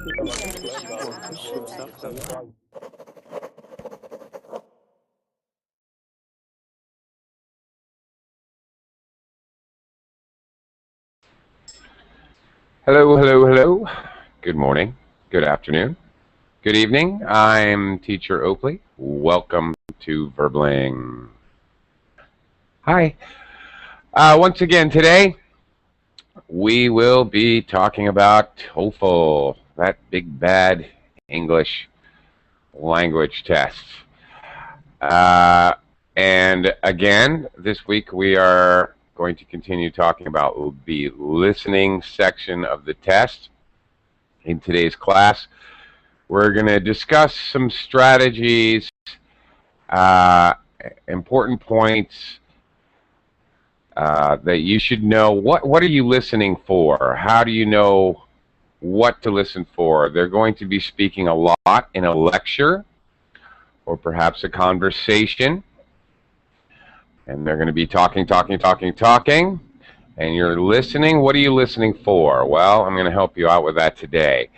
Hello, hello, hello. Good morning, good afternoon, good evening. I'm Teacher Oakley. Welcome to Verbling. Hi. Once again today, we will be talking about TOEFL, that big bad English language test. And again, this week we are going to continue talking about the listening section of the test. In today's class, we're going to discuss some strategies, important points that you should know. What are you listening for? How do you know what to listen for? They're going to be speaking a lot in a lecture or perhaps a conversation. And they're going to be talking, and you're listening. What are you listening for? Well, I'm going to help you out with that today.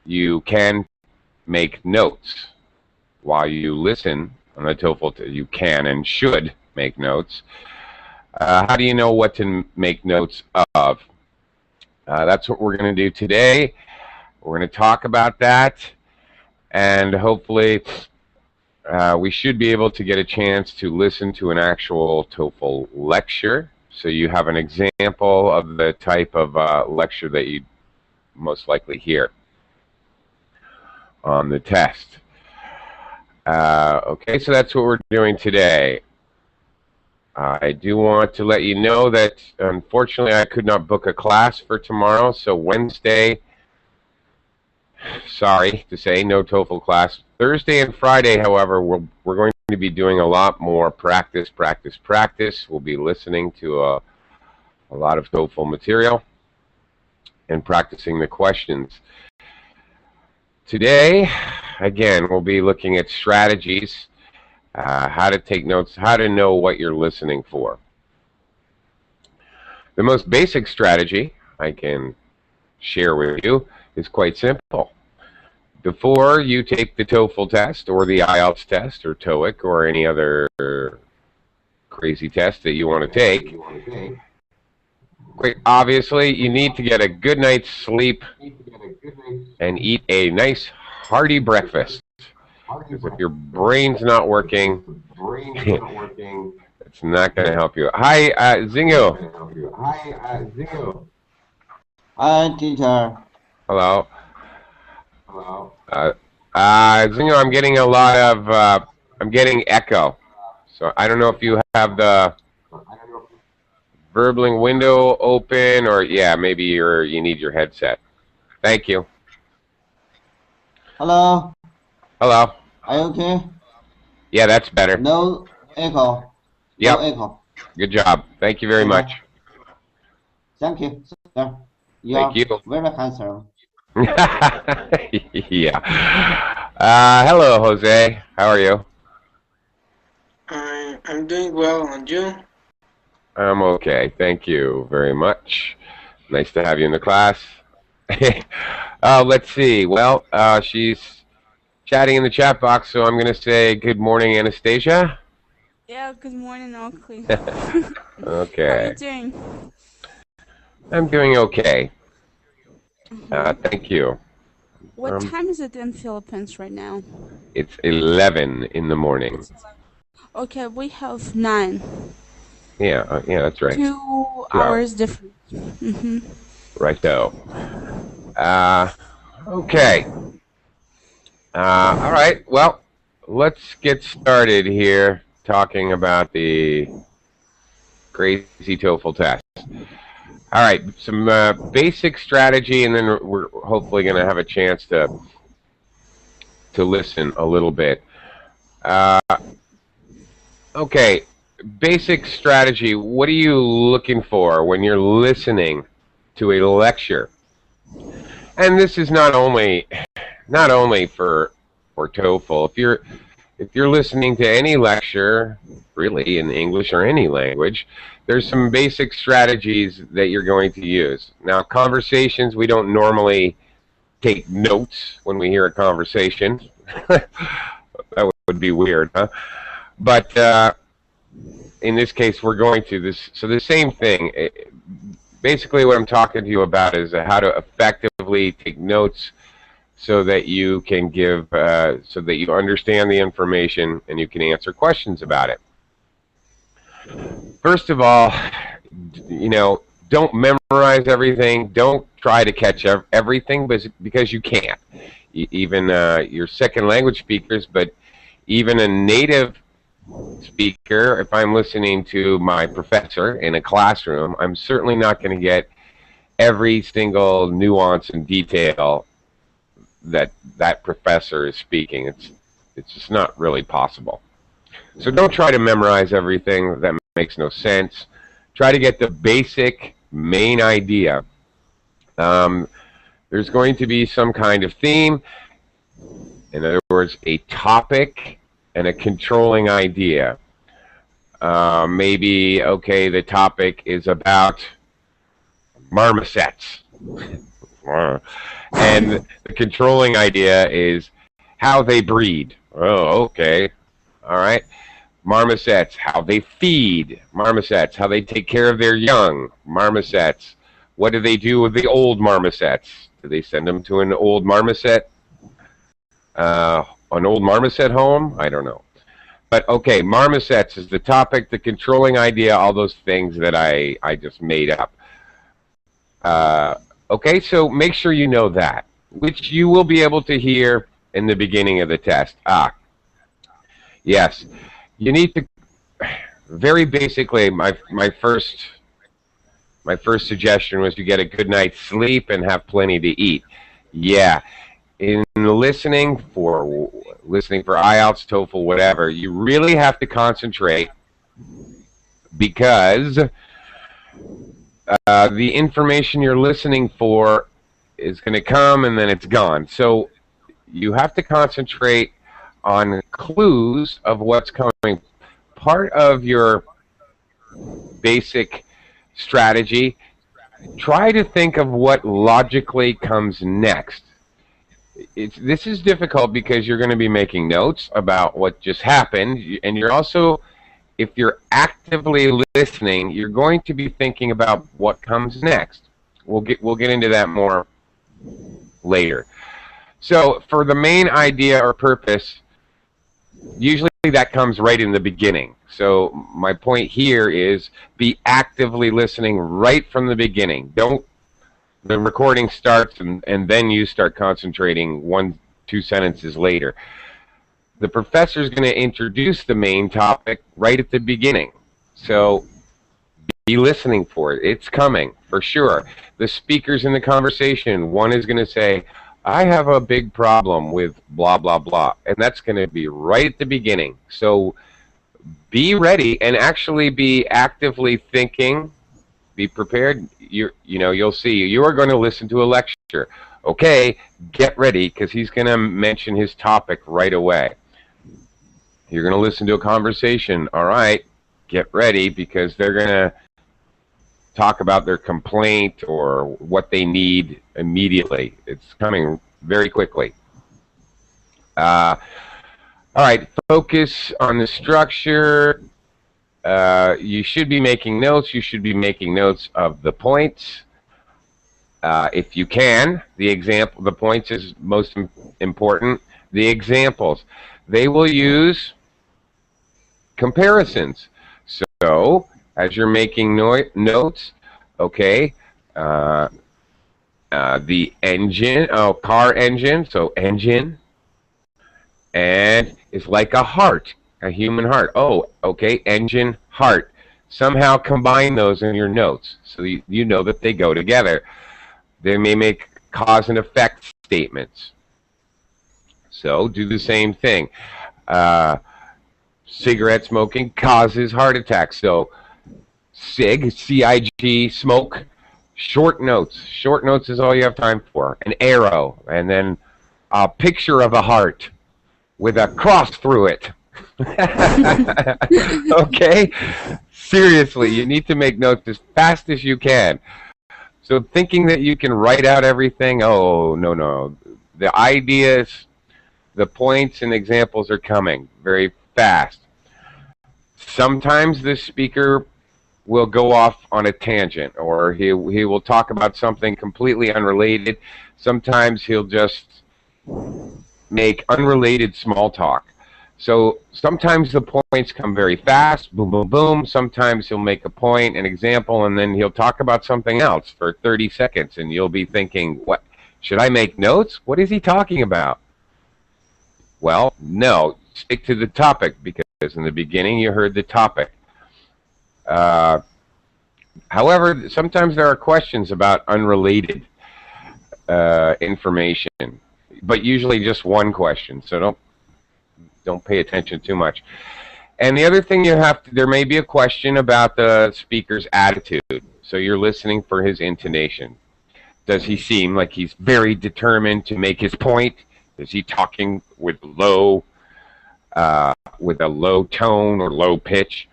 You can make notes while you listen on the TOEFL. You can and should make notes. How do you know what to make notes of? That's what we're going to do today. We're going to talk about that, and hopefully we should be able to get a chance to listen to an actual TOEFL lecture, so you have an example of the type of lecture that you most likely hear on the test. Okay, so that's what we're doing today. I do want to let you know that unfortunately I could not book a class for tomorrow, so Wednesday, sorry to say, no TOEFL class. Thursday and Friday, however, we're going to be doing a lot more practice. We'll be listening to a lot of TOEFL material and practicing the questions. Today, again, we'll be looking at strategies, how to take notes, how to know what you're listening for. The most basic strategy I can share with you is quite simple. Before you take the TOEFL test or the IELTS test or TOEIC or any other crazy test that you want to take, quite obviously you need to get a good night's sleep and eat a nice hearty breakfast. Because if your brain's not working, it's not going to help you. Hi, Zingo. Hi, teacher. Hello. Zingo, I'm getting a lot of, I'm getting echo. So I don't know if you have the Verbling window open, or yeah, maybe you need your headset. Thank you. Hello. Hello. Are you okay? Yeah, that's better. No echo. Yep. No echo. Good job. Thank you very much. Thank you, sir. Thank you. Very handsome. Yeah. Hello, Jose. How are you? I'm doing well, and you? I'm okay. Thank you very much. Nice to have you in the class. Let's see. Well, she's chatting in the chat box, so I'm going to say good morning, Anastasia. Yeah, good morning, Oakley. Okay. How are you doing? I'm doing okay. Thank you. What time is it in Philippines right now? It's 11 in the morning. Okay, we have 9. Yeah, yeah, that's right. 2 hours different. Righto. Okay. All right. Well, let's get started here talking about the crazy TOEFL test. All right, some basic strategy, and then we're hopefully going to have a chance to listen a little bit. Okay, basic strategy. What are you looking for when you're listening to a lecture? And this is not only for TOEFL. if you're listening to any lecture, really in English or any language, there's some basic strategies that you're going to use. Now, conversations, we don't normally take notes when we hear a conversation. That would be weird, huh? But in this case, we're going to this. So the same thing. Basically, what I'm talking to you about is how to effectively take notes so that you can give, so that you understand the information and you can answer questions about it. First of all, don't memorize everything. Don't try to catch everything, because you can't. Even your second language speakers, but even a native speaker, if I'm listening to my professor in a classroom, I'm certainly not going to get every single nuance and detail that professor is speaking. It's just not really possible. So don't try to memorize everything. That makes no sense. Try to get the basic main idea. There's going to be some kind of theme. In other words, a topic and a controlling idea. Maybe, okay, the topic is about marmosets. And the controlling idea is how they breed. Oh, okay. All right. Marmosets, how they feed. Marmosets, how they take care of their young. Marmosets, what do they do with the old marmosets? Do they send them to an old marmoset home? I don't know. But okay, marmosets is the topic, the controlling idea, all those things that I just made up. Okay, so make sure you know that, which you will be able to hear in the beginning of the test. Yes, you need to, very basically, my first suggestion was to get a good night's sleep and have plenty to eat. Yeah, in listening for IELTS, TOEFL, whatever, you really have to concentrate, because the information you're listening for is going to come and then it's gone. So you have to concentrate on clues of what's coming. Part of your basic strategy, try to think of what logically comes next. This is difficult because you're going to be making notes about what just happened, and you're also, if you're actively listening, you're going to be thinking about what comes next. We'll get into that more later. So for the main idea or purpose, usually that comes right in the beginning. So my point here is be actively listening right from the beginning. The recording starts and then you start concentrating 1-2 sentences later. The professor is going to introduce the main topic right at the beginning. So be listening for it. It's coming, for sure. The speakers in the conversation, one is going to say, I have a big problem with blah, blah, blah. And that's going to be right at the beginning. So be ready and actually be actively thinking. Be prepared. You'll see. You are going to listen to a lecture. Okay, get ready, because he's going to mention his topic right away. You're going to listen to a conversation. All right, get ready, because they're going to talk about their complaint or what they need immediately. It's coming very quickly. All right, focus on the structure. You should be making notes. You should be making notes of the points. If you can, the points is most important. The examples, they will use comparisons. So as you're making notes, okay, the engine, car engine, so engine, and it's like a heart, a human heart. Oh, okay, engine, heart. Somehow combine those in your notes so you know that they go together. They may make cause and effect statements. So do the same thing. Cigarette smoking causes heart attacks. So C-I-G, smoke, short notes. Short notes is all you have time for. An arrow, and then a picture of a heart. with a cross through it. Okay? Seriously, you need to make notes as fast as you can. So thinking that you can write out everything, oh, no, no. The ideas, the points and examples are coming very fast. Sometimes the speaker will go off on a tangent, or he will talk about something completely unrelated. Sometimes he'll just make unrelated small talk. So sometimes the points come very fast, boom, boom, boom. Sometimes he'll make a point, an example, and then he'll talk about something else for 30 seconds, and you'll be thinking, what, should I make notes? What is he talking about? Well, no, stick to the topic, because in the beginning you heard the topic. However, sometimes there are questions about unrelated information, but usually just one question, so don't pay attention too much. And the other thing there may be a question about the speaker's attitude. So you're listening for his intonation. Does he seem like he's very determined to make his point? Is he talking with a low tone or low pitch?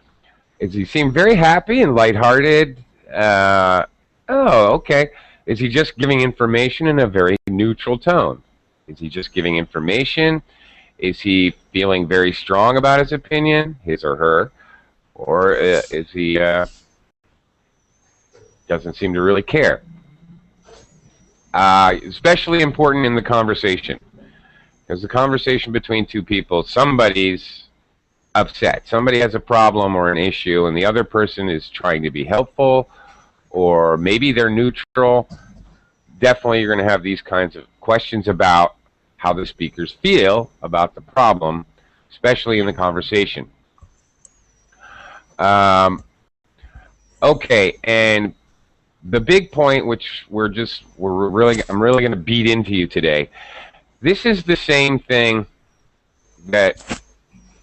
Does he seem very happy and lighthearted? Oh, okay. Is he just giving information in a very neutral tone? Is he just giving information? Is he feeling very strong about his opinion, his or her? Or is he doesn't seem to really care? Especially important in the conversation. Because the conversation between two people, somebody's upset. Somebody has a problem or an issue, and the other person is trying to be helpful, or maybe they're neutral. Definitely you're going to have these kinds of questions about how the speakers feel about the problem, especially in the conversation. Okay, and the big point, which I'm really going to beat into you today. This is the same thing that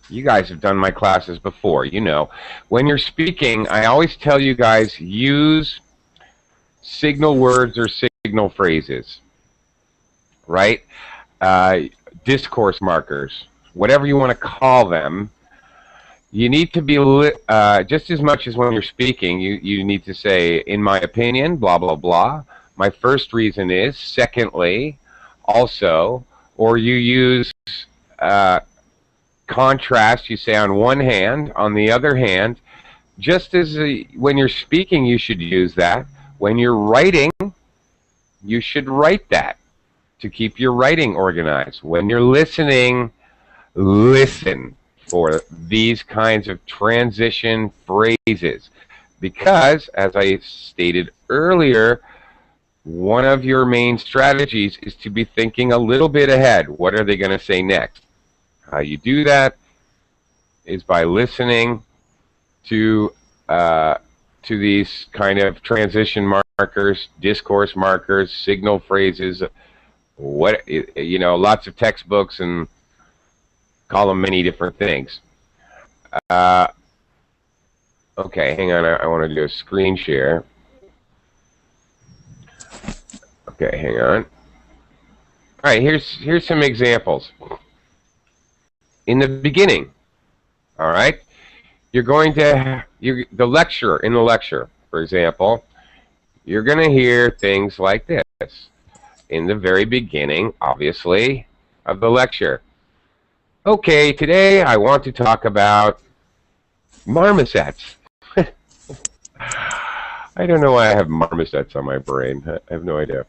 you guys have done in my classes before. You know, when you're speaking, I always tell you guys, use signal words or signal phrases, right? Discourse markers, whatever you want to call them. You need to be just as much as when you're speaking, you need to say, in my opinion, blah, blah, blah. My first reason is, secondly, also, or you use contrast. You say on one hand, on the other hand, just as when you're speaking, you should use that. When you're writing, you should write that to keep your writing organized. When you're listening, listen for these kinds of transition phrases. Because, as I stated earlier, one of your main strategies is to be thinking a little bit ahead. What are they going to say next? How you do that is by listening to these kind of transition markers, discourse markers, signal phrases, lots of textbooks, and call them many different things. Okay, hang on. I want to do a screen share. Okay, hang on. All right, here's some examples. In the beginning, all right, you're going to in the lecture, for example, you're going to hear things like this. In the very beginning, obviously, of the lecture. Okay, today I want to talk about marmosets. I don't know why I have marmosets on my brain. I have no idea.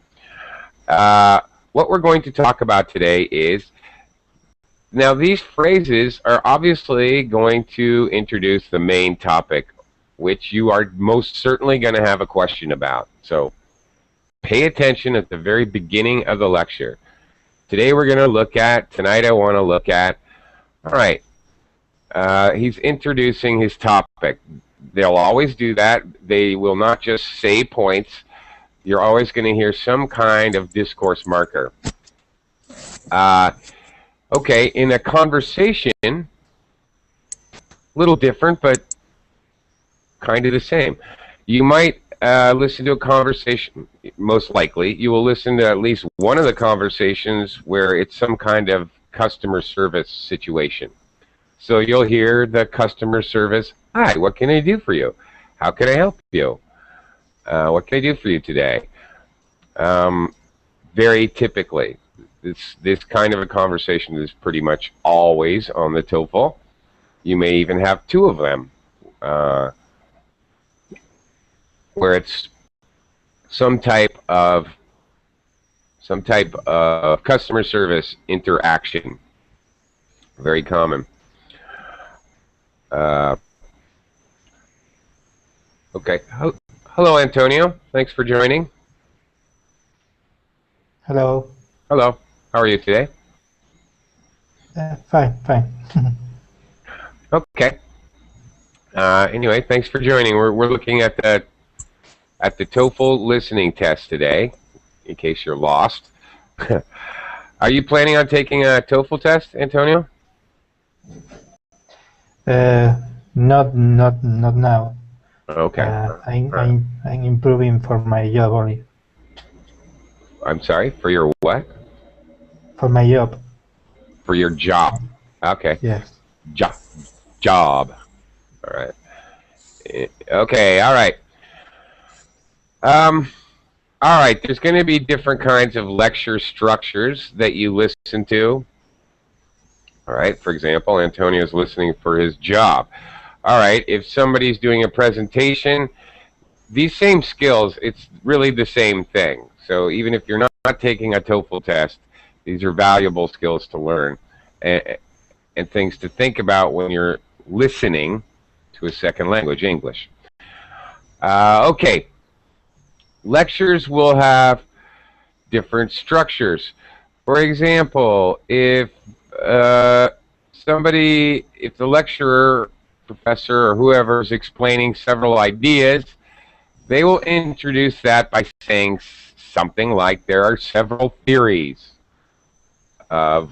What we're going to talk about today is, now these phrases are obviously going to introduce the main topic, which you are most certainly going to have a question about. So pay attention at the very beginning of the lecture. Tonight I want to look at, all right, he's introducing his topic. They'll always do that. They will not just say points. You're always going to hear some kind of discourse marker. Okay, in a conversation, a little different, but kind of the same. You might listen to a conversation, most likely. You will listen to at least one of the conversations where it's some kind of customer service situation. So you'll hear the customer service, "Hi, what can I do for you? How can I help you? What can I do for you today?" Very typically, this kind of a conversation is pretty much always on the TOEFL. You may even have two of them, where it's some type of customer service interaction. Very common. Okay. Hello, Antonio. Thanks for joining. Hello. Hello. How are you today? Fine. Okay. Anyway, thanks for joining. We're looking at the TOEFL listening test today, in case you're lost. Are you planning on taking a TOEFL test, Antonio? Not now. Okay. I'm improving for my job only. I'm sorry, for your what? For my job. For your job. Okay. Yes. Job. All right. Okay. All right. All right. There's going to be different kinds of lecture structures that you listen to. All right. For example, Antonio's listening for his job. All right. If somebody's doing a presentation, these same skills, it's really the same thing. So even if you're not taking a TOEFL test, these are valuable skills to learn and things to think about when you're listening to a second language, English. Okay. Lectures will have different structures. For example, if the lecturer, professor, or whoever is explaining several ideas, they will introduce that by saying something like, there are several theories of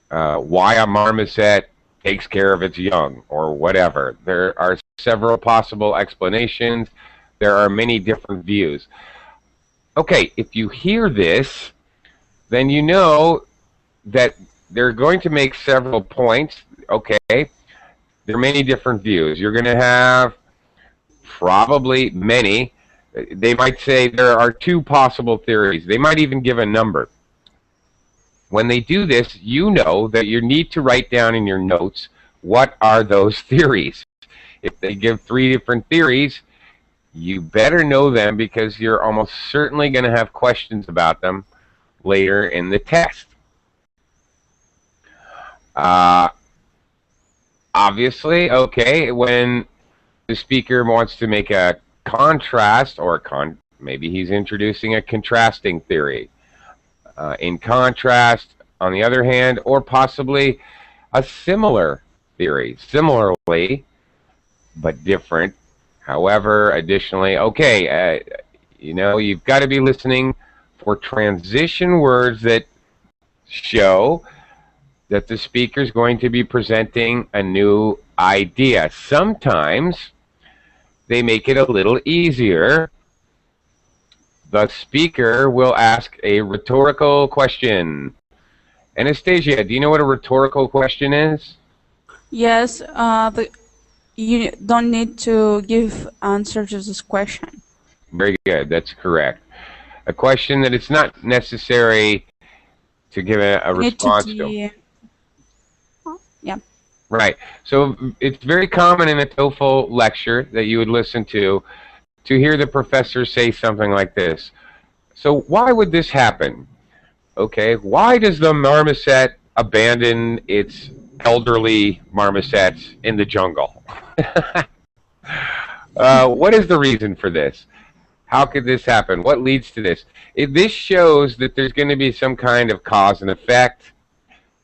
why a marmoset takes care of its young, or whatever. There are several possible explanations. There are many different views. Okay, if you hear this, then you know that they're going to make several points. Okay, there are many different views. You're going to have probably many. They might say there are two possible theories. They might even give a number. When they do this, you know that you need to write down in your notes what are those theories. If they give 3 different theories, you better know them, because you're almost certainly going to have questions about them later in the test. Obviously, okay, when the speaker wants to make a contrast, or maybe he's introducing a contrasting theory. In contrast, on the other hand, or possibly a similar theory, similarly but different. However, additionally, okay, you've got to be listening for transition words that show that the speaker is going to be presenting a new idea. Sometimes they make it a little easier. The speaker will ask a rhetorical question. Anastasia, do you know what a rhetorical question is? Yes, you don't need to give answer to this question. Very good, that's correct. A question that it's not necessary to give a response to. Yeah. Right. So it's very common in a TOEFL lecture that you would listen to hear the professor say something like this. So why would this happen? Okay, why does the marmoset abandon its elderly marmosets in the jungle? What is the reason for this? How could this happen? What leads to this? This shows that there's going to be some kind of cause and effect.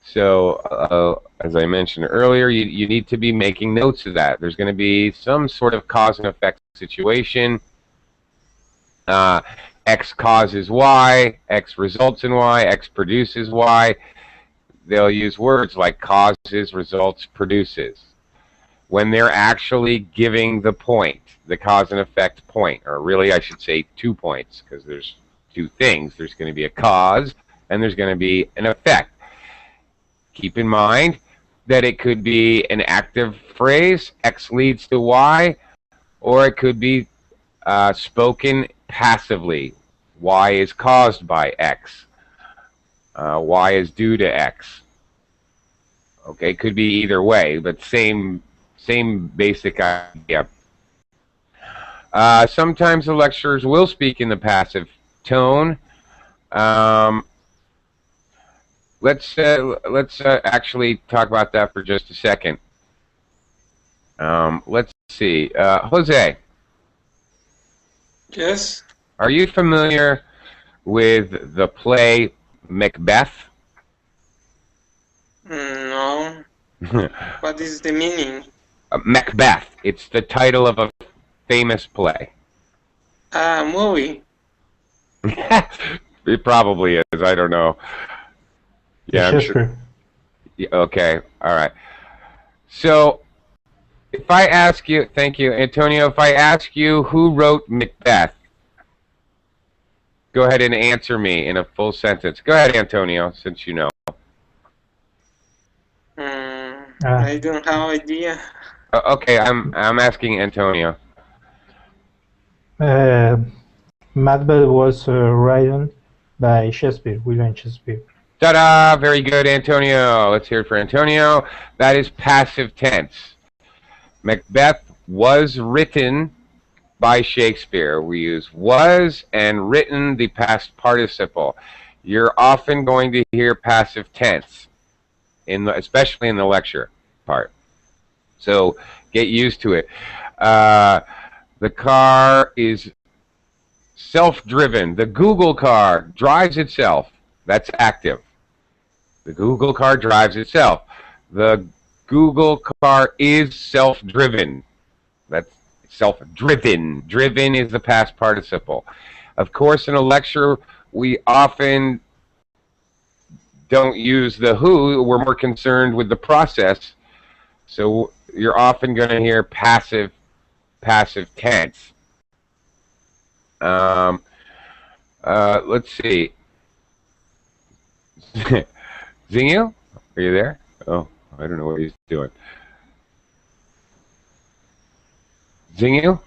So, as I mentioned earlier, you need to be making notes of that. There's going to be some sort of cause and effect situation. X causes Y, X results in Y, X produces Y. They'll use words like causes, results, produces, when they're actually giving the point, the cause and effect point, or really I should say 2 points, because there's 2 things. There's going to be a cause and there's going to be an effect. keep in mind that it could be an active phrase, X leads to Y, or it could be spoken passively. Y is caused by X. Y is due to X. Okay, could be either way, but same basic idea. Sometimes the lecturers will speak in the passive tone. Let's actually talk about that for just a second. Let's see. Jose, Yes. are you familiar with the play Macbeth? No. What is the meaning? Macbeth. It's the title of a famous play. Movie. It probably is. I don't know. Yeah, I'm sure. Shakespeare. Yeah, okay. All right. So, if I ask you, thank you, Antonio. If I ask you who wrote Macbeth, go ahead and answer me in a full sentence. Go ahead, Antonio, since you know. I don't have idea. Okay, I'm asking Antonio. Macbeth was written by Shakespeare, William Shakespeare. Ta-da! Very good, Antonio. Let's hear it for Antonio. That is passive tense. Macbeth was written by Shakespeare. We use was and written, the past participle. You're often going to hear passive tense, especially in the lecture part. So get used to it. The car is self-driven. The Google car drives itself. That's active. The Google car drives itself. The Google car is self-driven. That's self-driven. Driven is the past participle. Of course, in a lecture, we often don't use the who. We're more concerned with the process. So you're often going to hear passive tense. Let's see. Zingu, are you there? Oh, I don't know what he's doing. Zingu?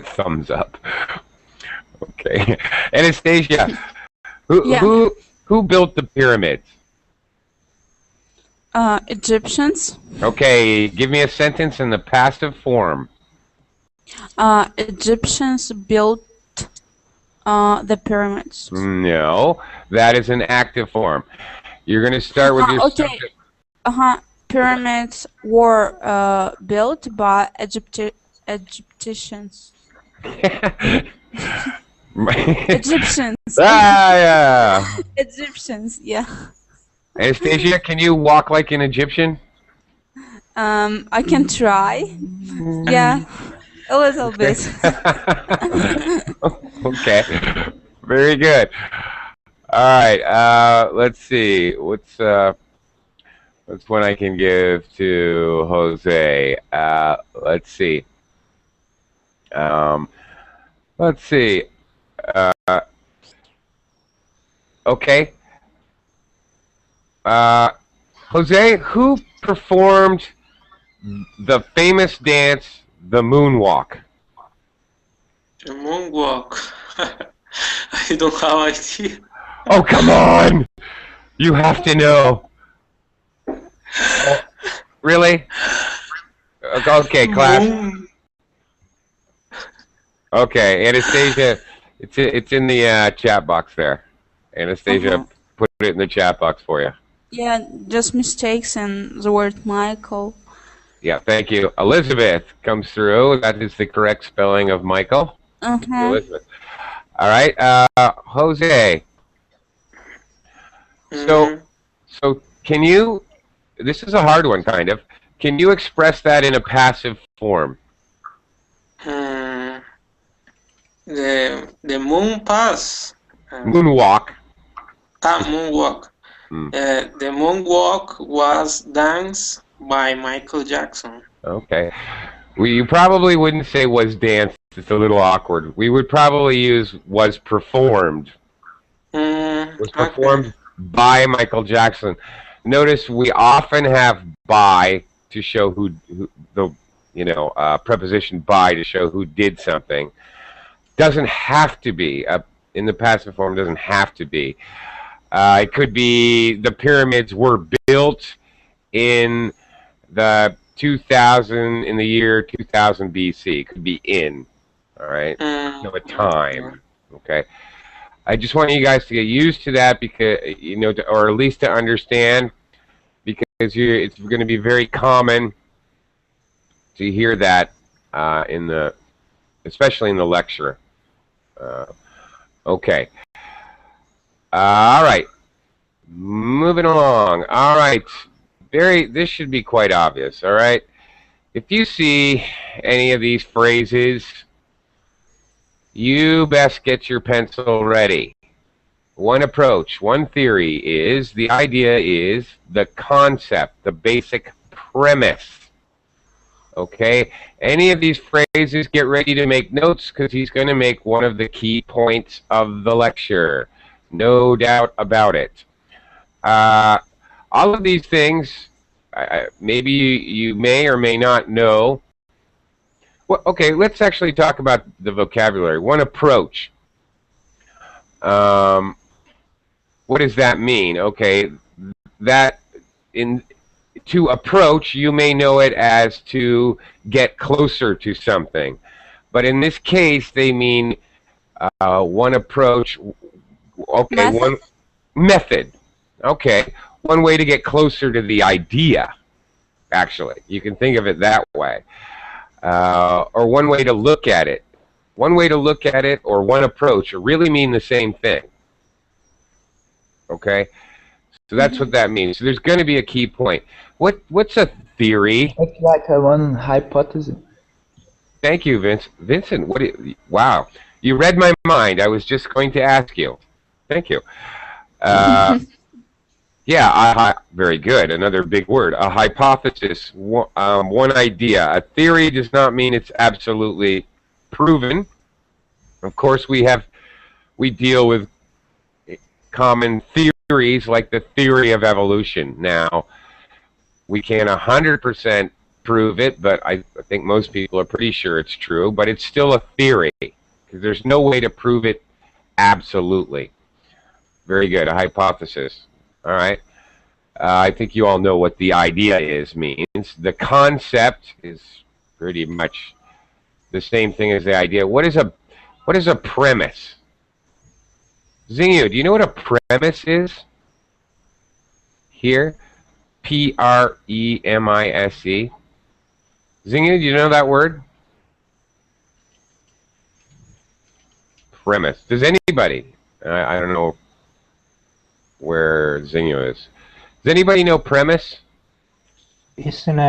Thumbs up. Okay. Anastasia, who built the pyramids? Egyptians. Okay, give me a sentence in the passive form. Egyptians built the pyramids. No, that is an active form. You're going to start with your okay. Pyramids were built by Egyptians. Egyptians. Yeah. Egyptians, yeah. Anastasia, can you walk like an Egyptian? I can try. Yeah, a little bit. Okay, very good. All right, let's see. What's one I can give to Jose? Let's see. Let's see. Okay. Jose, who performed the famous dance, the moonwalk? The moonwalk. I don't have idea. Oh, come on! You have to know. Oh, really? Okay, class. Okay, Anastasia, it's in the chat box there. Anastasia, put it in the chat box for you. Yeah, just mistakes and the word Michael. Yeah, thank you. Elizabeth comes through. That is the correct spelling of Michael. Elizabeth. All right, Jose. So can you? This is a hard one, kind of. Can you express that in a passive form? The moon pass. Moonwalk. Moonwalk. The moonwalk was danced by Michael Jackson. Okay. You probably wouldn't say was danced. It's a little awkward. We would probably use was performed. Was performed by Michael Jackson. notice we often have by to show who the preposition by to show who did something. Doesn't have to be in the passive form. Doesn't have to be. It could be the pyramids were built in the year 2000 BC. It could be in. All right. No, a time. Okay. I just want you guys to get used to that because or at least to understand, because it's going to be very common to hear that especially in the lecture. Okay. All right. Moving along. All right. This should be quite obvious. All right. If you see any of these phrases, you best get your pencil ready. One approach, one theory is, the idea is the concept, the basic premise. Okay? Any of these phrases, get ready to make notes because he's going to make one of the key points of the lecture. No doubt about it. All of these things, maybe you may or may not know. Well, okay, let's actually talk about the vocabulary. One approach. What does that mean? Okay, to approach, you may know it as to get closer to something. But in this case, they mean one approach. Okay, Method. one method. Okay, one way to get closer to the idea, actually. You can think of it that way. Or one way to look at it. One way to look at it or one approach really mean the same thing. Okay? So that's what that means. So there's going to be a key point. What's a theory? It's like one hypothesis. Thank you, Vince. Vincent, wow. You read my mind. I was just going to ask you. Thank you. Yeah, very good. Another big word. A hypothesis, one idea. A theory does not mean it's absolutely proven. Of course, we deal with common theories like the theory of evolution. Now, we can't 100% prove it, but I think most people are pretty sure it's true. But it's still a theory because there's no way to prove it absolutely. Very good. A hypothesis. All right. I think you all know what the idea means. The concept is pretty much the same thing as the idea. What is a premise? Zingu, do you know what a premise is? Here, Premise. Zingu, do you know that word? Premise. Does anybody? I don't know where Zingu is. Does anybody know premise? It's an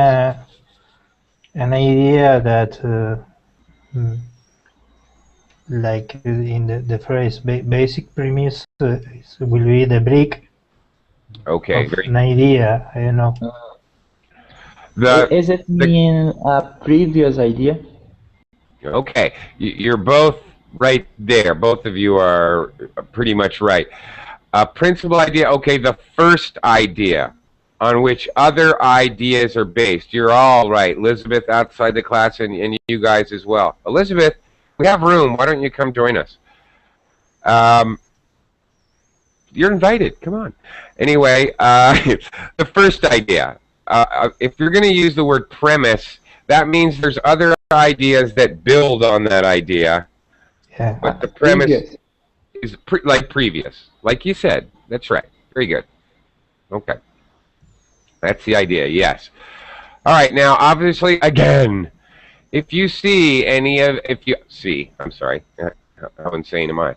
idea that, like in the phrase, basic premise will be the brick Okay, of great. an idea. I don't know. Is it mean a previous idea? Okay, you're both right there. Both of you are pretty much right. Principal idea, okay, the first idea on which other ideas are based. You're all right. Elizabeth outside the class and you guys as well. Elizabeth, we have room. Why don't you come join us? You're invited. Come on. Anyway, the first idea. If you're going to use the word premise, that means there's other ideas that build on that idea. Yeah. But the premise Previous. is like previous. Like you said. That's right. Very good. Okay. That's the idea, yes. All right, now, obviously, again, if you see I'm sorry, how insane am I?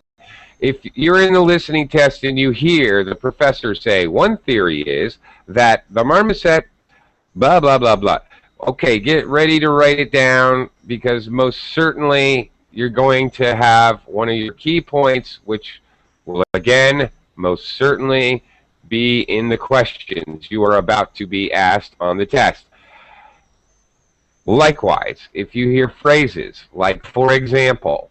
If you're in the listening test and you hear the professor say, one theory is that the marmoset, blah, blah, blah, blah. Okay, get ready to write it down because most certainly you're going to have one of your key points, which will, again, most certainly be in the questions you are about to be asked on the test. Likewise, if you hear phrases like, for example,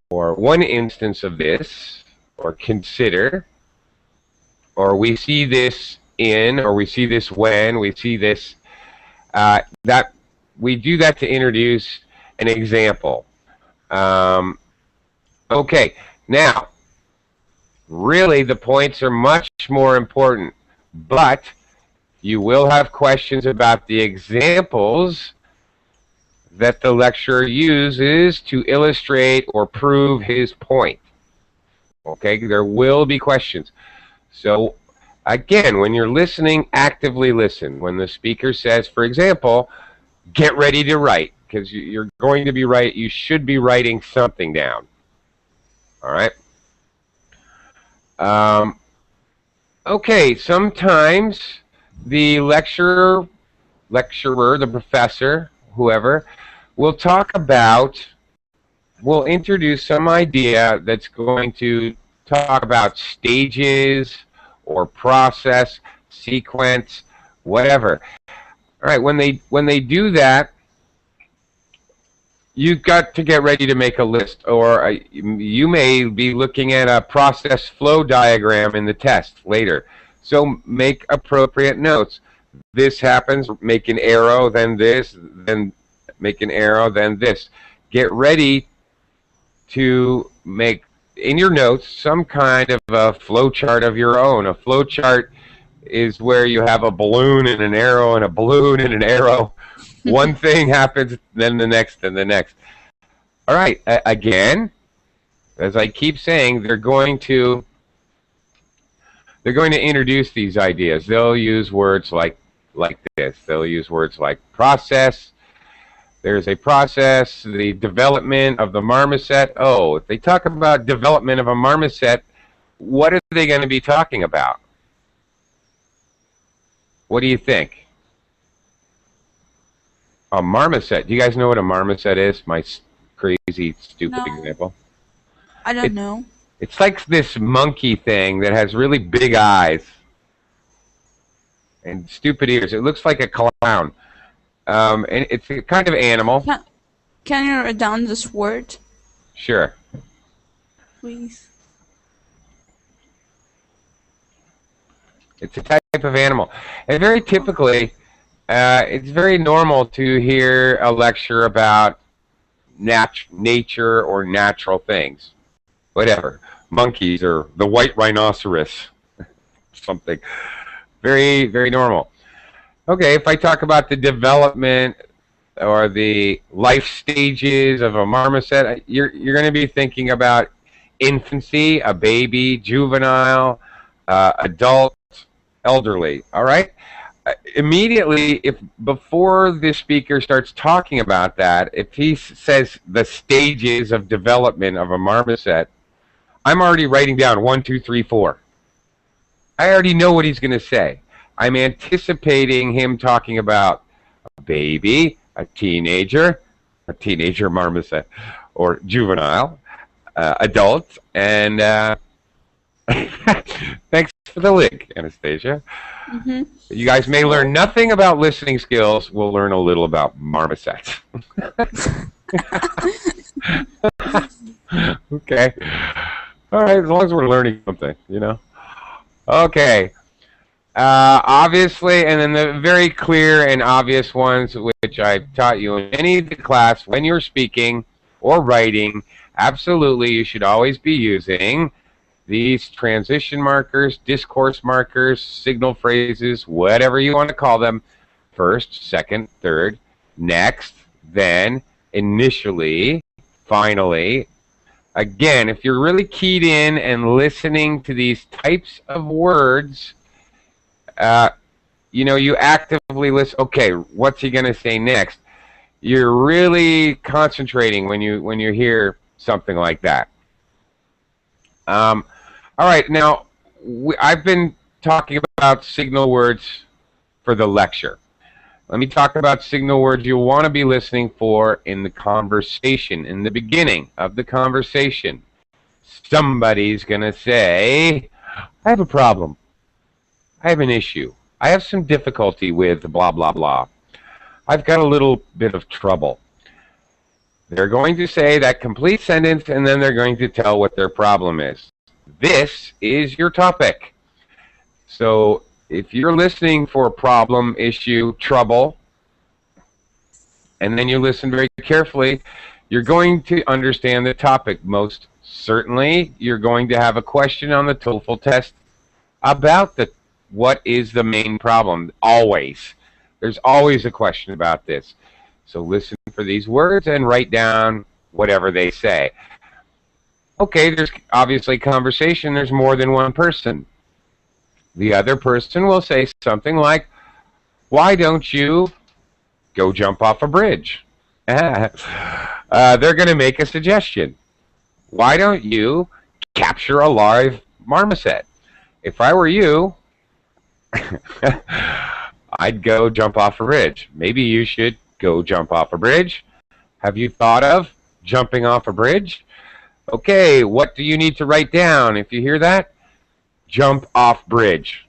or one instance of this, or consider, or we see this in, or we see this when, we see this, that we do that to introduce an example. Okay, now, really the points are much more important, but you will have questions about the examples that the lecturer uses to illustrate or prove his point. Okay, there will be questions. So again, when you're listening, actively listen. When the speaker says, for example, get ready to write, because you're going to be you should be writing something down. All right. Okay, sometimes the lecturer, the professor, whoever, will introduce some idea that's going to talk about stages or process, sequence, whatever. All right, when they do that, you've got to get ready to make a list, or you may be looking at a process flow diagram in the test later. So make appropriate notes. This happens, make an arrow, then this, then make an arrow, then this. Get ready to make, in your notes, some kind of a flow chart of your own. A flow chart is where you have a balloon and an arrow and a balloon and an arrow. One thing happens, then the next, and the next. All right, again, as I keep saying, they're going to introduce these ideas. They'll use words like this. They'll use words like process. There's a process, the development of the marmoset. Oh, if they talk about development of a marmoset, what are they going to be talking about? What do you think? A marmoset. Do you guys know what a marmoset is? My crazy, stupid example. I don't know. It's like this monkey thing that has really big eyes and stupid ears. It looks like a clown. And it's a kind of animal. Can you write down this word? Sure. Please. It's a type of animal. And very typically, it's very normal to hear a lecture about nature or natural things. Whatever. Monkeys or the white rhinoceros. Something. Very, very normal. Okay, if I talk about the development or the life stages of a marmoset, you're going to be thinking about infancy, a baby, juvenile, adult, elderly. All right? Immediately, before the speaker starts talking about that, if he says the stages of development of a marmoset, I'm already writing down 1, 2, 3, 4. I already know what he's going to say. I'm anticipating him talking about a baby, a teenager marmoset, or juvenile, adult, and thanks for the link, Anastasia. Mm-hmm. You guys may learn nothing about listening skills. We'll learn a little about marmosets. Okay. All right, as long as we're learning something, you know. Okay. Obviously, and then the very clear and obvious ones, which I've taught you in any of the class, when you're speaking or writing, absolutely you should always be using these transition markers, discourse markers, signal phrases, whatever you want to call them. First, second, third, next, then, initially, finally. Again, if you're really keyed in and listening to these types of words, you know, you actively listen. Okay, what's he going to say next? You're really concentrating when you hear something like that. All right, now I've been talking about signal words for the lecture. Let me talk about signal words you'll want to be listening for in the conversation, in the beginning of the conversation. Somebody's going to say, I have a problem. I have an issue. I have some difficulty with blah, blah, blah. I've got a little bit of trouble. They're going to say that complete sentence, and then they're going to tell what their problem is. This is your topic. So if you're listening for a problem, issue, trouble, and then you listen very carefully, you're going to understand the topic. Most certainly, you're going to have a question on the TOEFL test about what is the main problem. Always. There's always a question about this. So listen for these words and write down whatever they say. Okay, there's obviously conversation. There's more than one person. The other person will say something like, why don't you go jump off a bridge? They're going to make a suggestion. Why don't you capture a live marmoset? If I were you, I'd go jump off a bridge. Maybe you should go jump off a bridge. Have you thought of jumping off a bridge? Okay, what do you need to write down if you hear that? Jump off bridge.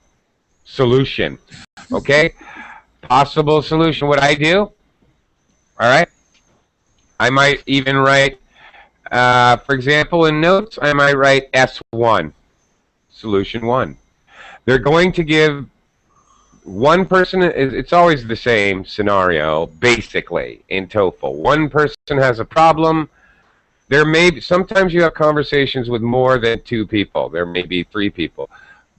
Solution. Okay? Possible solution. What I do? All right? I might even write, for example, in notes, I might write S1. Solution 1. They're going to give one person, it's always the same scenario, basically, in TOEFL. One person has a problem. There may be, sometimes you have conversations with more than 2 people. There may be 3 people.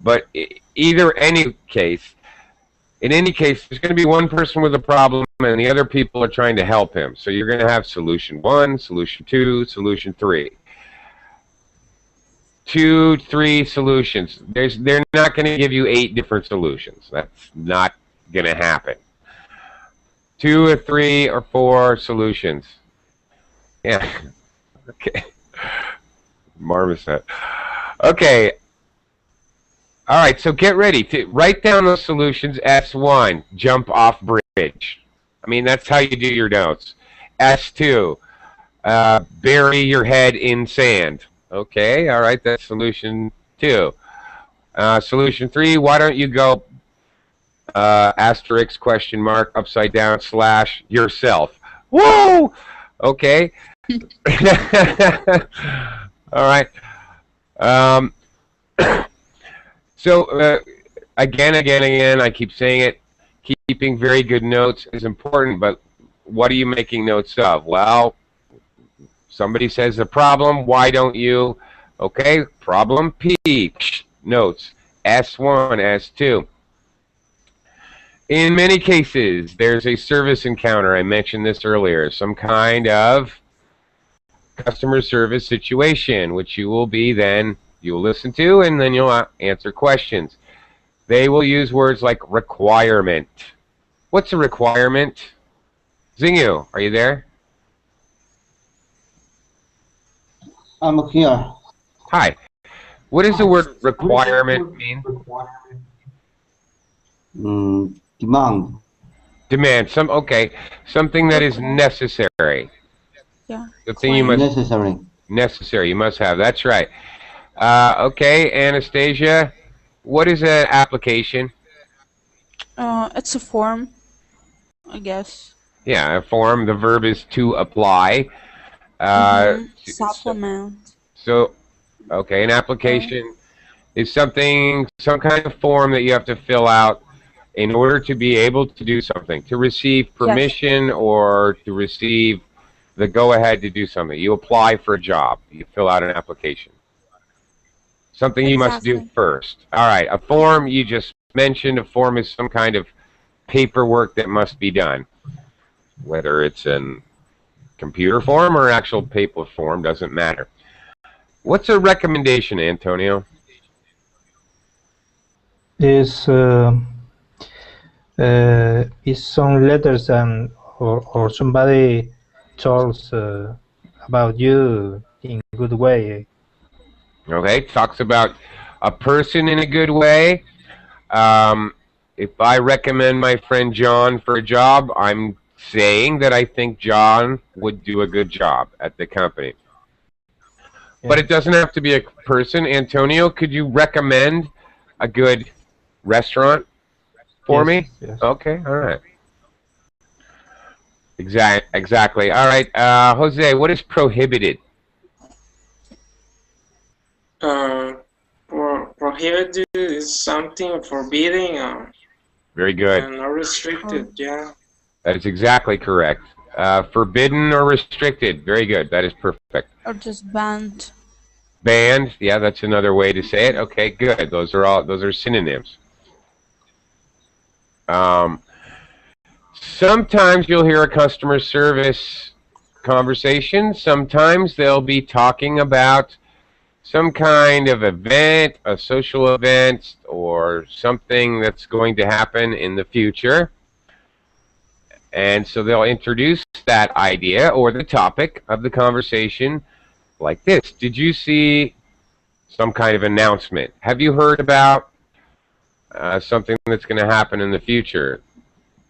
But in any case, there's going to be one person with a problem and the other people are trying to help him. So you're going to have solution 1, solution 2, solution 3. 2, 3 solutions. They're not going to give you 8 different solutions. That's not going to happen. 2 or 3 or 4 solutions. Yeah. Okay. Marmoset. Okay. All right, so get ready to write down those solutions. S1, jump off bridge. I mean, that's how you do your notes. S2, bury your head in sand. Okay, all right, that's solution 2. Solution 3, why don't you go asterisk, question mark, upside down, slash, yourself. Whoa! Okay. All right. So, again, I keep saying it, keeping very good notes is important, but what are you making notes of? Well, somebody says a problem, why don't you? Okay, problem P, notes, S1, S2. In many cases, there's a service encounter, I mentioned this earlier, some kind of customer service situation, which you will listen to, and then you'll answer questions. They will use words like requirement. What's a requirement? Xingyu, are you there? I'm here. Hi. What does the word requirement mean? Demand. Demand. Something that is necessary. Yeah. Something you must Necessary. You must have. That's right. Okay, Anastasia, what is an application? It's a form, I guess. Yeah, a form. The verb is to apply. Supplement. So, okay, an application is some kind of form that you have to fill out in order to be able to do something, to receive permission or to receive the go-ahead to do something. You apply for a job. You fill out an application. Something you must do first. All right, a form you just mentioned. A form is some kind of paperwork that must be done. Whether it's in computer form or actual paper form, doesn't matter. What's a recommendation, Antonio? Is some letters or somebody talks about you in good way. Okay, talks about a person in a good way. If I recommend my friend John for a job, I'm saying that I think John would do a good job at the company. Yeah. But it doesn't have to be a person. Antonio, could you recommend a good restaurant for me? Yes. Okay, all right. Exactly. All right, Jose, what is prohibited? here is something forbidden Very good. or restricted. Yeah. That is exactly correct. Forbidden or restricted. Very good. That is perfect. Or just banned. Banned. Yeah, that's another way to say it. Okay, good. Those are synonyms. Sometimes you'll hear a customer service conversation. Sometimes they'll be talking about some kind of event, a social event, or something that's going to happen in the future. And so they'll introduce that idea or the topic of the conversation like this. Did you see some kind of announcement? Have you heard about something that's going to happen in the future?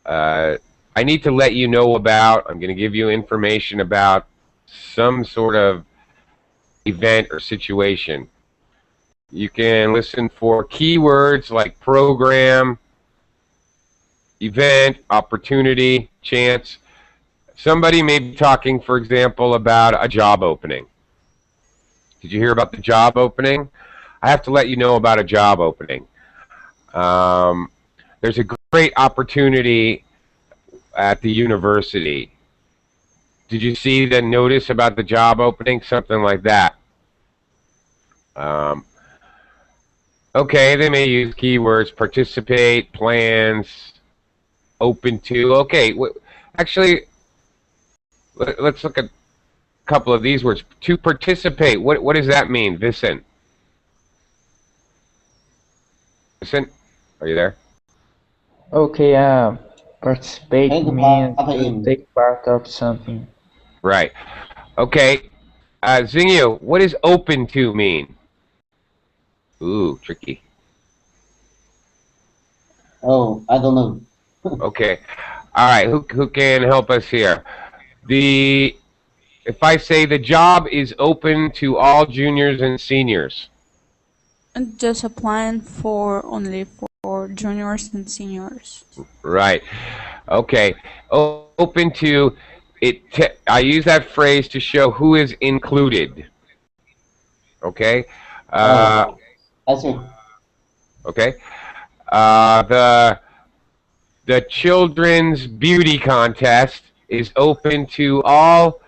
I need to let you know about, I'm going to give you information about some sort of event or situation. You can listen for keywords like program, event, opportunity, chance. Somebody may be talking, for example, about a job opening. Did you hear about the job opening? I have to let you know about a job opening. There's a great opportunity at the university. Did you see the notice about the job opening? Something like that. Okay, they may use keywords, participate, plans, open to. Okay, actually, let's look at a couple of these words. To participate, what does that mean, Vicent? Vicent, are you there? Okay, participate Take means part to in. take part of something. Right. Okay. Zingyu, what does open to mean? Ooh, tricky. Oh, I don't know. Okay. All right. Who can help us here? If I say the job is open to all juniors and seniors. And just applying for only for juniors and seniors. Right. Okay. Open to it. I use that phrase to show who is included. Okay. I see. Okay. The children's beauty contest is open to all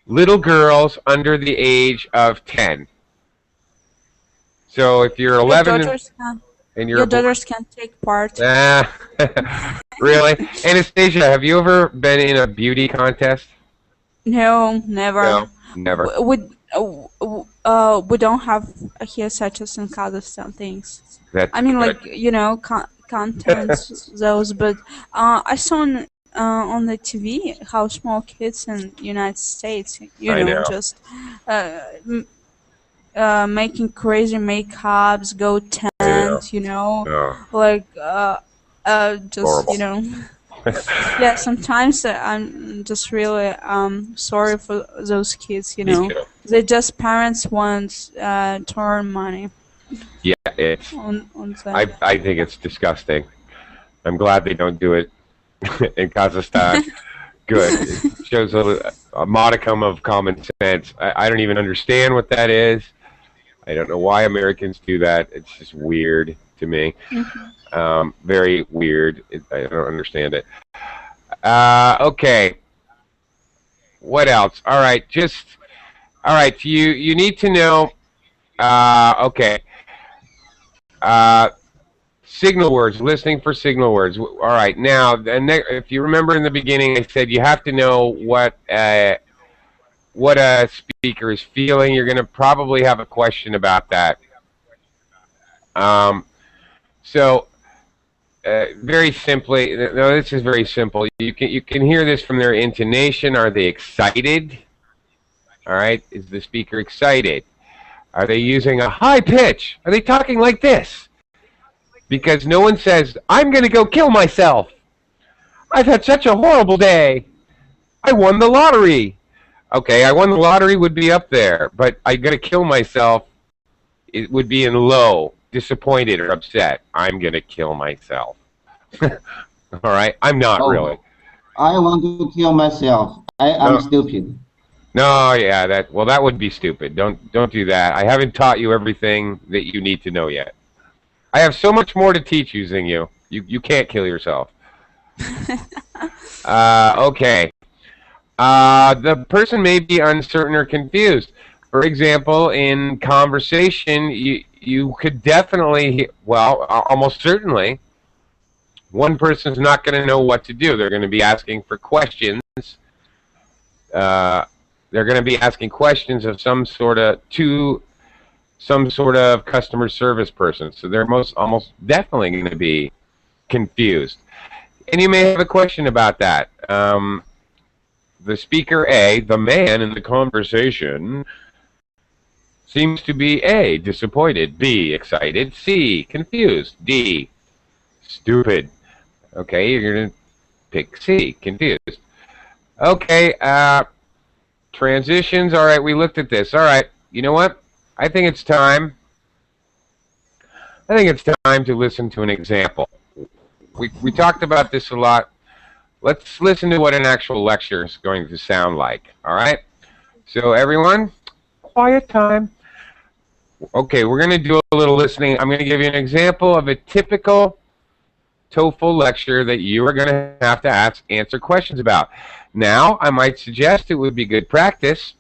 little girls under the age of 10. So if you're 11 and you're Your daughters can take part. really? Anastasia, have you ever been in a beauty contest? No, never. No, never. We don't have here such as in Kazakhstan things. That's I mean, good. like, you know, contents those, but I saw on the TV how small kids in United States, you I know, know. just making crazy makeups, go tent, you know, Oh, like just horrible. you know. Yeah, sometimes I'm just really sorry for those kids, you Me know. too. They just parents want to earn money Yeah, it's. on that. I think it's disgusting. I'm glad they don't do it in Kazakhstan. Good. It shows a modicum of common sense. I don't even understand what that is. I don't know why Americans do that. It's just weird to me. Very weird. I don't understand it. Okay. What else? All right. All right. You need to know. Okay. Signal words. Listening for signal words. All right. Now, if you remember in the beginning, I said you have to know what a speaker is feeling. You're going to probably have a question about that. Very simply, no, this is very simple. You can hear this from their intonation. Are they excited? All right. Is the speaker excited? Are they using a high pitch? Are they talking like this? Because no one says, "I'm going to go kill myself. I've had such a horrible day. I won the lottery." Okay, I won the lottery would be up there, but I'm going to kill myself, it would be in low, disappointed or upset. I'm going to kill myself. All right? I'm not really. I want to kill myself. I am No. stupid. No, yeah, that would be stupid. Don't do that. I haven't taught you everything that you need to know yet. I have so much more to teach you, Xingyu. You can't kill yourself. Okay. The person may be uncertain or confused. For example, in conversation, you could definitely, well, almost certainly, one person's not going to know what to do. They're going to be asking for questions. They're going to be asking questions of some sort of customer service person. So they're almost definitely going to be confused. And you may have a question about that. The speaker A, the man in the conversation, seems to be A, disappointed, B, excited, C, confused, D, stupid. Okay, you're going to pick C, confused. Okay, transitions. All right, we looked at this. All right, you know what? I think it's time to listen to an example. We talked about this a lot. Let's listen to what an actual lecture is going to sound like. All right? So everyone, quiet time. Okay, we're going to do a little listening. I'm going to give you an example of a typical TOEFL lecture that you are going to have to answer questions about. Now, I might suggest it would be good practice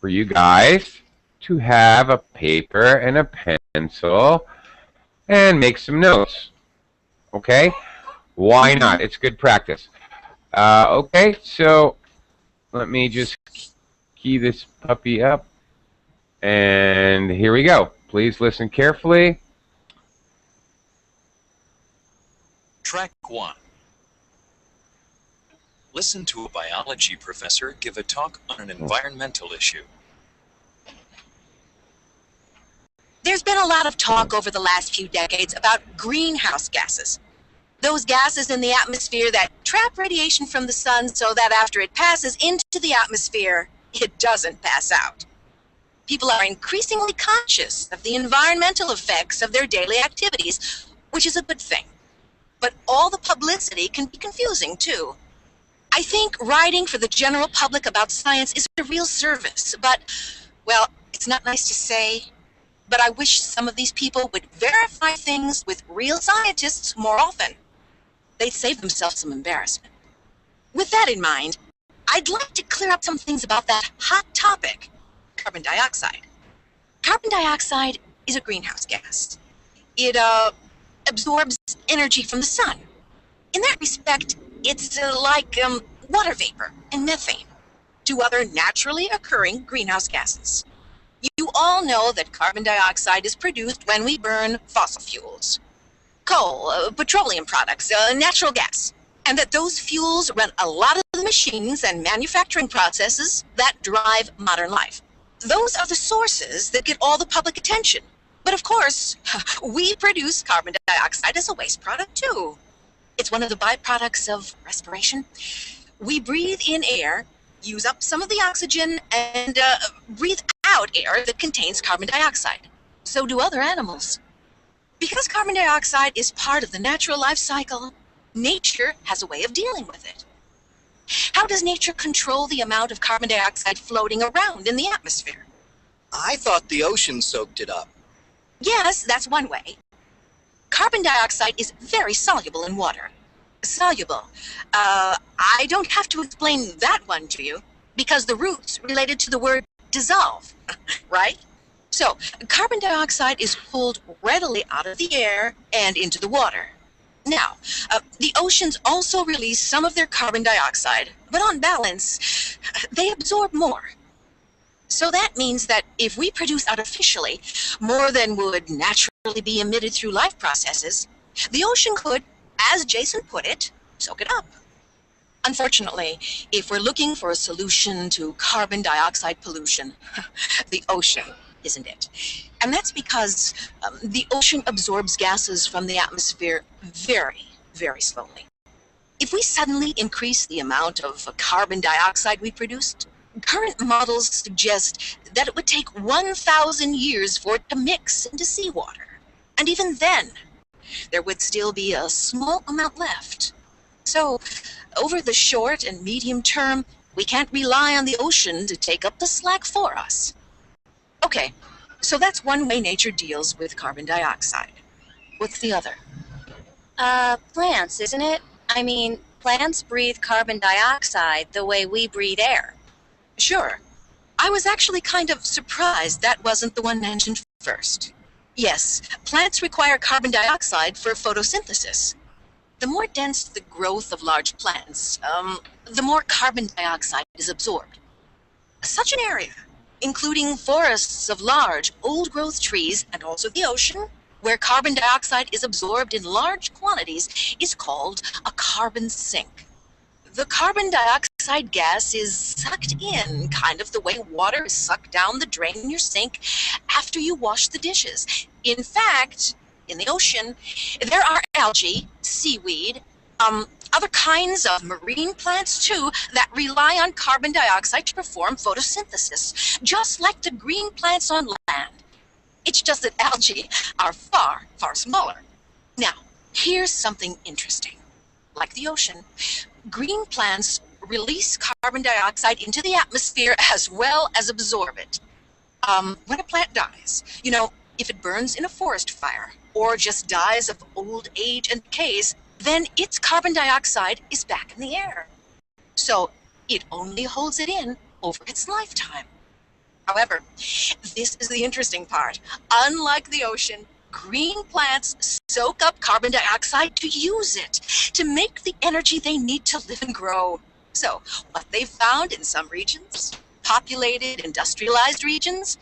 for you guys to have a paper and a pencil and make some notes. Okay? Why not? It's good practice. Okay, so let me just key this puppy up. And here we go. Please listen carefully. Track 1. Listen to a biology professor give a talk on an environmental issue. There's been a lot of talk over the last few decades about greenhouse gases. Those gases in the atmosphere that trap radiation from the sun so that after it passes into the atmosphere, it doesn't pass out. People are increasingly conscious of the environmental effects of their daily activities, which is a good thing. But all the publicity can be confusing, too. I think writing for the general public about science is a real service, but, well, it's not nice to say, but I wish some of these people would verify things with real scientists more often. They'd save themselves some embarrassment. With that in mind, I'd like to clear up some things about that hot topic, carbon dioxide. Carbon dioxide is a greenhouse gas. It absorbs energy from the sun. In that respect, it's like water vapor and methane, two other naturally occurring greenhouse gases. You all know that carbon dioxide is produced when we burn fossil fuels. Coal, petroleum products, natural gas, and that those fuels run a lot of the machines and manufacturing processes that drive modern life. Those are the sources that get all the public attention. But of course, we produce carbon dioxide as a waste product too. It's one of the byproducts of respiration. We breathe in air, use up some of the oxygen, and breathe out air that contains carbon dioxide. So do other animals. Because carbon dioxide is part of the natural life cycle, nature has a way of dealing with it. How does nature control the amount of carbon dioxide floating around in the atmosphere? I thought the ocean soaked it up. Yes, that's one way. Carbon dioxide is very soluble in water. Soluble. I don't have to explain that one to you, because the root's related to the word dissolve, right? So, carbon dioxide is pulled readily out of the air and into the water. Now, the oceans also release some of their carbon dioxide, but on balance, they absorb more. So that means that if we produce artificially more than would naturally be emitted through life processes, the ocean could, as Jason put it, soak it up. Unfortunately, if we're looking for a solution to carbon dioxide pollution, the ocean isn't it. And that's because the ocean absorbs gases from the atmosphere very, very slowly. If we suddenly increase the amount of carbon dioxide we produced, current models suggest that it would take 1,000 years for it to mix into seawater. And even then, there would still be a small amount left. So, over the short and medium term, we can't rely on the ocean to take up the slack for us. Okay, So that's one way nature deals with carbon dioxide. What's the other? Plants, isn't it? I mean, plants breathe carbon dioxide the way we breathe air. Sure. I was actually kind of surprised that wasn't the one mentioned first. Yes, plants require carbon dioxide for photosynthesis. The more dense the growth of large plants, the more carbon dioxide is absorbed. Such an area, including forests of large, old-growth trees and also the ocean, where carbon dioxide is absorbed in large quantities, is called a carbon sink. The carbon dioxide gas is sucked in, kind of the way water is sucked down the drain in your sink after you wash the dishes. In fact, in the ocean, there are algae, seaweed, other kinds of marine plants too that rely on carbon dioxide to perform photosynthesis, just like the green plants on land. It's just that algae are far, far smaller. Now, here's something interesting. Like the ocean, green plants release carbon dioxide into the atmosphere as well as absorb it. When a plant dies, you know, if it burns in a forest fire or just dies of old age and decays, then its carbon dioxide is back in the air. So it only holds it in over its lifetime. However, this is the interesting part. Unlike the ocean, green plants soak up carbon dioxide to use it, to make the energy they need to live and grow. So what they've found in some regions, populated, industrialized regions,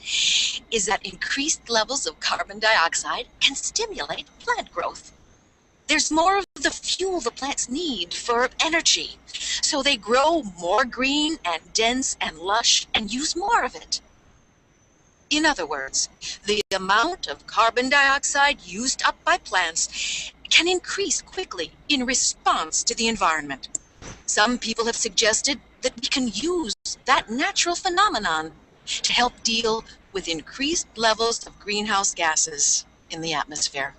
is that increased levels of carbon dioxide can stimulate plant growth. There's more of the fuel the plants need for energy, so they grow more green and dense and lush and use more of it. In other words, the amount of carbon dioxide used up by plants can increase quickly in response to the environment. Some people have suggested that we can use that natural phenomenon to help deal with increased levels of greenhouse gases in the atmosphere.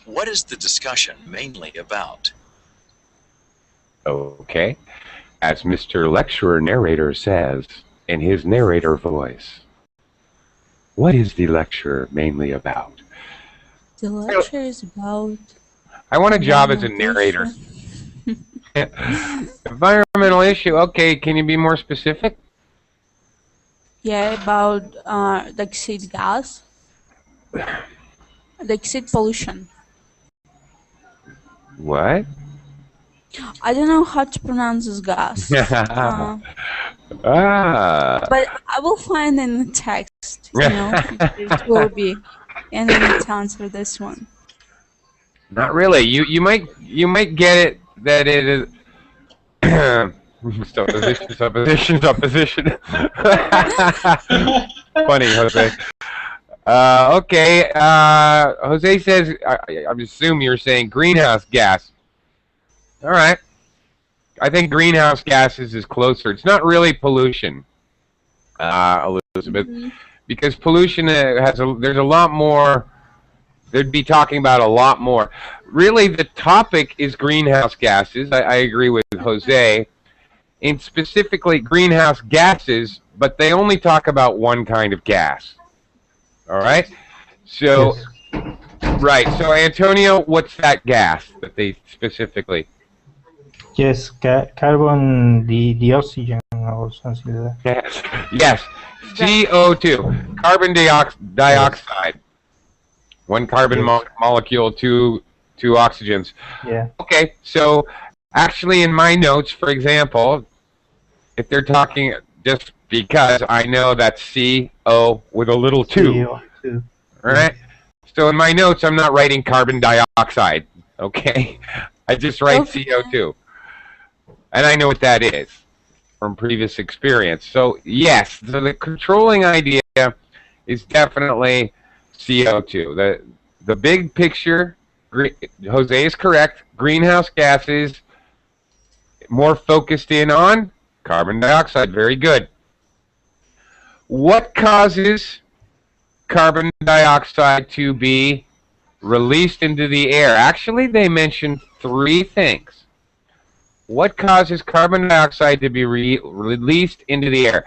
What is the discussion mainly about? Okay. As Mr. Lecturer Narrator says in his narrator voice, what is the lecture mainly about? The lecture is about I want a job as a narrator. Environmental issue. Okay, can you be more specific? Yeah, about the exit gas, the exit pollution. What? I don't know how to pronounce this gas. But I will find in the text, you know, it will be, and then it's answer this one. Not really. You might get it that it is supposition. Funny, Jose. Okay. Jose says, I assume you're saying greenhouse gas. All right. I think greenhouse gases is closer. It's not really pollution, Elizabeth, because pollution there's a lot more. They'd be talking about a lot more. Really, the topic is greenhouse gases. I agree with Jose. And specifically greenhouse gases, but they only talk about one kind of gas. All right? So, yes. Right. So, Antonio, what's that gas that they specifically... Yes, carbon dioxide or something like that. Yes, CO2, carbon dioxide. One carbon molecule, two oxygens. Yeah. Okay, so actually in my notes, for example, if they're talking, just because I know that's CO with a little 2. CO2. All right? So in my notes, I'm not writing carbon dioxide, okay? I just write CO2. And I know what that is from previous experience. So yes, the controlling idea is definitely CO2. The big picture, Jose is correct. Greenhouse gases, more focused in on carbon dioxide. Very good. What causes carbon dioxide to be released into the air? Actually, they mentioned 3 things. What causes carbon dioxide to be released into the air?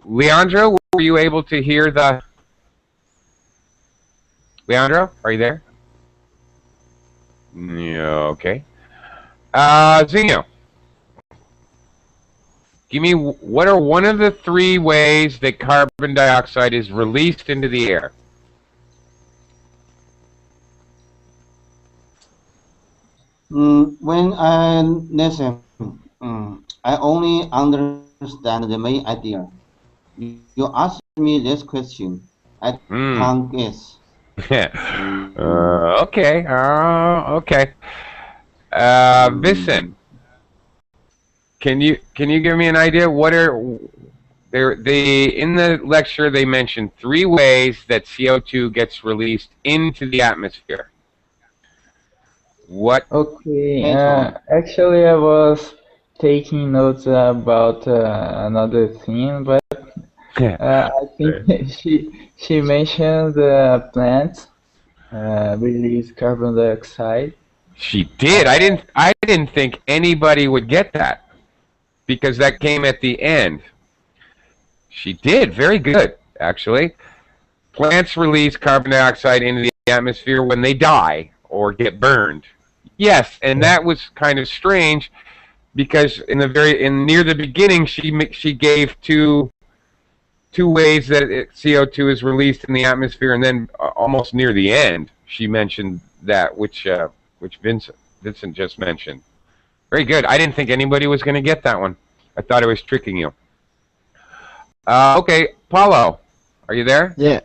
Leandro, were you able to hear the... Leandro, are you there? Yeah, okay. Zeno, give me, what are one of the 3 ways that carbon dioxide is released into the air? When I listen, I only understand the main idea. You ask me this question, I can't guess. Okay. Okay. Vincent, can you give me an idea? What are they in the lecture? They mentioned 3 ways that CO2 gets released into the atmosphere. What? Okay, actually I was taking notes about another thing, but I think she mentioned plants release carbon dioxide. She did. I didn't think anybody would get that because that came at the end. She did. Very good, actually. Plants release carbon dioxide into the atmosphere when they die or get burned. Yes, and that was kind of strange because near the beginning she gave two ways that CO2 is released in the atmosphere, and then almost near the end she mentioned that which Vincent just mentioned. Very good. I didn't think anybody was going to get that one. I thought I was tricking you. Okay, Paulo, are you there? Yeah.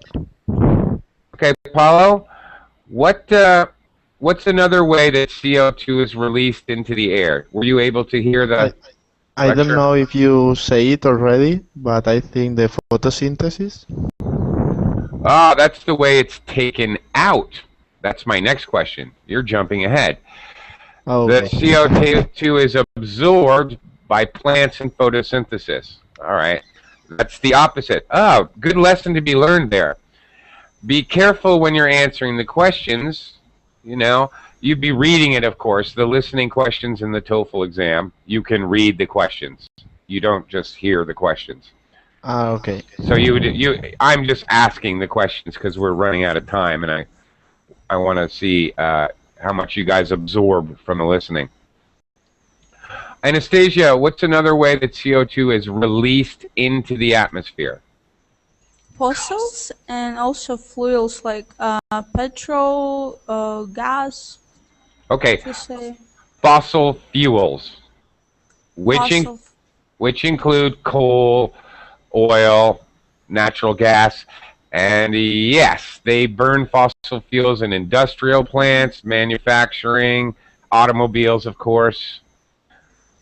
Okay, Paulo, what's another way that CO2 is released into the air? Were you able to hear the I don't know if you say it already, but I think the photosynthesis. Ah, that's the way it's taken out. That's my next question. You're jumping ahead. Okay. The CO2 is absorbed by plants in photosynthesis. All right. That's the opposite. Oh, good lesson to be learned there. Be careful when you're answering the questions. You know, you'd be reading it, of course. The listening questions in the TOEFL exam, you can read the questions. You don't just hear the questions. Okay. So I'm just asking the questions because we're running out of time, and I want to see how much you guys absorb from the listening. Anastasia, what's another way that CO2 is released into the atmosphere? Fossils and also fuels like petrol, gas. Okay. To say. Fossil fuels, which include coal, oil, natural gas, and yes, they burn fossil fuels in industrial plants, manufacturing, automobiles, of course.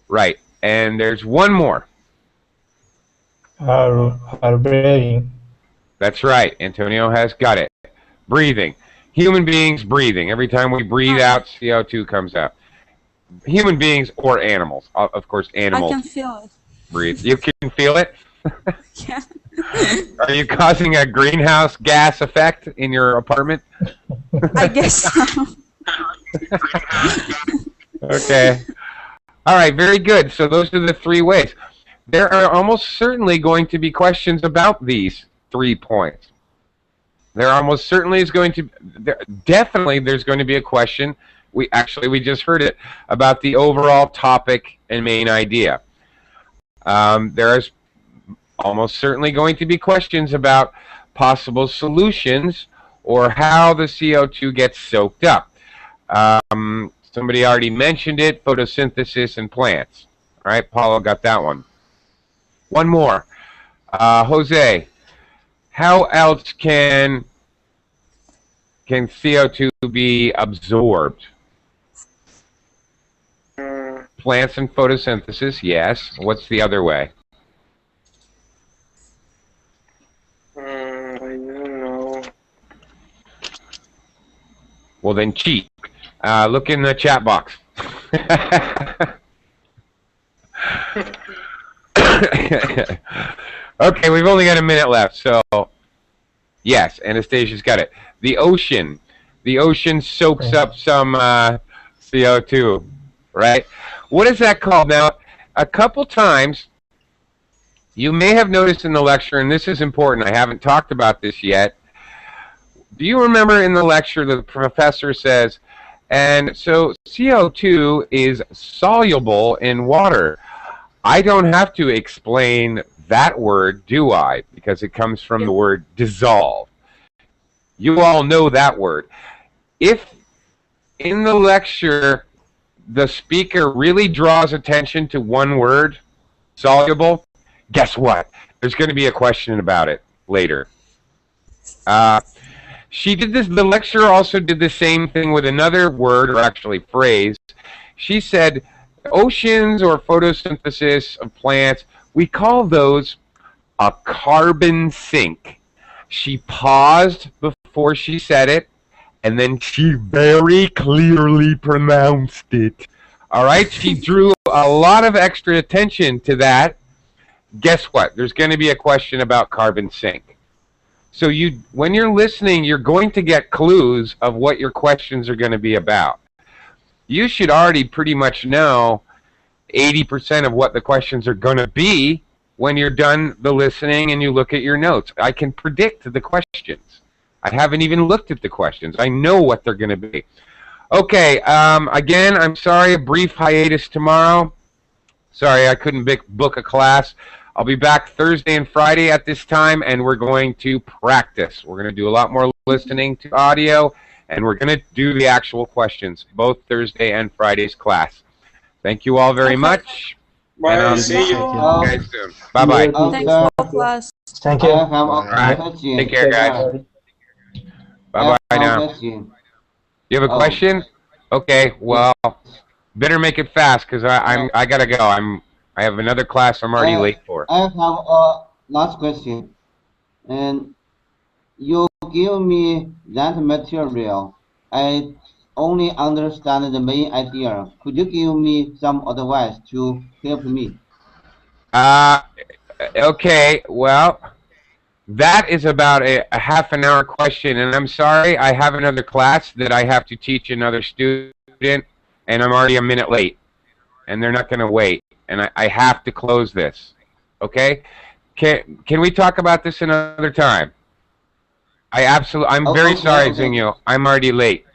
Right, and there's one more. Our breathing. That's right, Antonio has got it. Breathing. Human beings breathing. Every time we breathe out, CO2 comes out. Human beings or animals. Of course, animals. I can feel it. Breathe. You can feel it? Yeah. Are you causing a greenhouse gas effect in your apartment? I guess so. Okay. All right, very good. So those are the 3 ways. There are almost certainly going to be questions about these 3 points. There almost certainly is going to definitely there's going to be a question. We just heard it about the overall topic and main idea. There is almost certainly going to be questions about possible solutions or how the CO2 gets soaked up. Somebody already mentioned it, photosynthesis and plants. All right, Paulo got that one. One more. Jose, how else can CO2 be absorbed? Plants and photosynthesis, yes. What's the other way? I don't know. Well, then cheat. Look in the chat box. Okay, we've only got a minute left, so yes, Anastasia's got it. The ocean soaks up some CO2, right? What is that called? Now, a couple times You may have noticed in the lecture, and this is important, I haven't talked about this yet. Do you remember in the lecture the professor says, and so CO2 is soluble in water. I don't have to explain that word, do I? Because it comes from the word dissolve. You all know that word. If in the lecture the speaker really draws attention to one word, soluble, guess what? There's going to be a question about it later. She did this. The lecturer also did the same thing with another word, or actually phrase. She said, oceans or photosynthesis of plants, we call those a carbon sink. She paused before she said it, and then she very clearly pronounced it. All right? She drew a lot of extra attention to that. Guess what? There's going to be a question about carbon sink. So when you're listening, you're going to get clues of what your questions are going to be about. You should already pretty much know 80% of what the questions are going to be when you're done the listening and you look at your notes. I can predict the questions. I haven't even looked at the questions. I know what they're going to be. Okay, again, I'm sorry, a brief hiatus tomorrow. Sorry, I couldn't book a class. I'll be back Thursday and Friday at this time, and we're going to practice. We're going to do a lot more listening to audio, and we're going to do the actual questions, both Thursday and Friday's class. Thank you all very much. Bye. And I'll See you. guys soon. Bye-bye. Thanks for the class. Thank you. I have All a right. question. Take care, guys. Bye-bye I have now. a question. You have a Oh. question? Okay, well, better make it fast, because I got to go. I have another class I'm already late for. I have a last question. And you give me that material. I only understand the main idea. Could you give me some advice to help me? Okay, well, that is about a half an hour question, and I'm sorry, I have another class that I have to teach another student, and I'm already a minute late, and they're not going to wait, and I have to close this, okay? Can we talk about this another time? I'm very sorry, okay. Zingyo. I'm already late.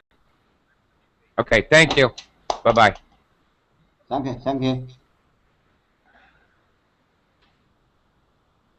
Okay, thank you. Bye-bye. Thank you.